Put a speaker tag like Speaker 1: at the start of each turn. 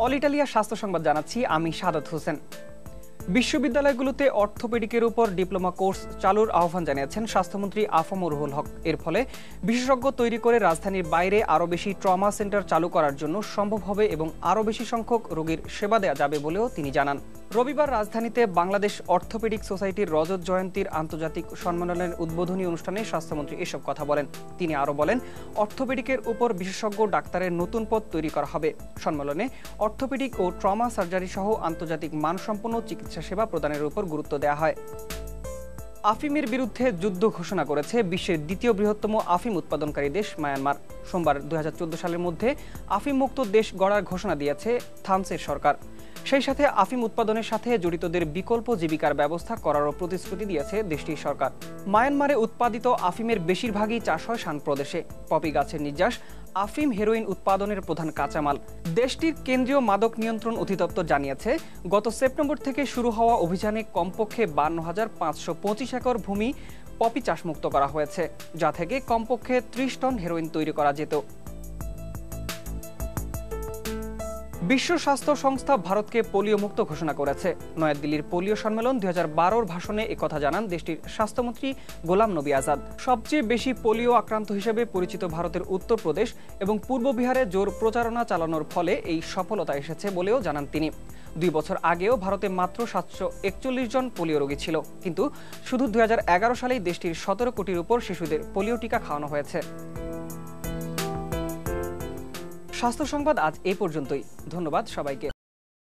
Speaker 1: All Italia স্বাস্থ্য সংবাদ জানাচ্ছি আমি সাদাত হোসেন। বিশ্ববিদ্যালয়গুলোতে অর্থোপেডিকের উপর ডিপ্লোমা কোর্স চালুর আহ্বান জানিয়েছেন স্বাস্থ্যমন্ত্রী আফম রুহুল হক। এর ফলে বিশেষজ্ঞ তৈরি করে রাজধানীর বাইরে আরও বেশি ট্রমা সেন্টার চালু করার জন্য সম্ভব হবে এবং আরও বেশি সংখ্যক রোগীর সেবা দেওয়া যাবে বলেও তিনি জানান। রবিবার রাজধানীতে বাংলাদেশ অর্থোপেডিক সোসাইটির রজত জয়ন্তীর আন্তর্জাতিক সম্মেলনের উদ্বোধনী অনুষ্ঠানে স্বাস্থ্যমন্ত্রী এসব কথা বলেন। তিনি আরও বলেন, অর্থোপেডিকের উপর বিশেষজ্ঞ ডাক্তারের নতুন পদ তৈরি করা হবে। সম্মেলনে অর্থোপেডিক ও ট্রমা সার্জারি সহ আন্তর্জাতিক মানসম্পন্ন চিকিৎসা সেবা প্রদানের উপর গুরুত্ব দেওয়া হয়। আফিমের বিরুদ্ধে যুদ্ধ ঘোষণা করেছে বিশ্বের দ্বিতীয় বৃহত্তম আফিম উৎপাদনকারী দেশ মায়ানমার। সোমবার 2014 সালের মধ্যে আফিম মুক্ত দেশ গড়ার ঘোষণা দিয়েছে থানসের সরকার। সেই সাথে আফিম উৎপাদনের সাথে জড়িতদের বিকল্প জীবিকার ব্যবস্থা করারও প্রতিশ্রুতি দিয়েছে দেশটির সরকার। মায়ানমারে উৎপাদিত আফিমের বেশিরভাগই চাষ হয় শান প্রদেশে। পপি গাছের নির্যাস আফিম হেরোইন উৎপাদনের প্রধান কাঁচামাল। দেশটির কেন্দ্রীয় মাদক নিয়ন্ত্রণ অধিদপ্তর জানিয়েছে, গত সেপ্টেম্বর থেকে শুরু হওয়া অভিযানে কমপক্ষে 52,525 একর ভূমি পপি চাষমুক্ত করা হয়েছে, যা থেকে কমপক্ষে 30 টন হেরোইন তৈরি করা যেত। বিশ্ব স্বাস্থ্য সংস্থা ভারতকে পোলিও মুক্ত ঘোষণা করেছে। নয়াদিল্লির পোলিও সম্মেলন 2012 ভাষণে একথা জানান দেশটির স্বাস্থ্যমন্ত্রী গোলাম নবী আজাদ। সবচেয়ে বেশি পোলিও আক্রান্ত হিসেবে পরিচিত ভারতের উত্তরপ্রদেশ এবং পূর্ব বিহারে জোর প্রচারণা চালানোর ফলে এই সফলতা এসেছে বলেও জানান তিনি। 2 বছর আগেও ভারতে মাত্র 741 জন পোলিও রোগী ছিল, কিন্তু শুধু 2011 সালেই দেশটির 17 কোটির উপর শিশুদের পোলিও টিকা খাওয়ানো হয়েছে। স্বাস্থ্য সংবাদ আজ এই পর্যন্তই। ধন্যবাদ সবাইকে।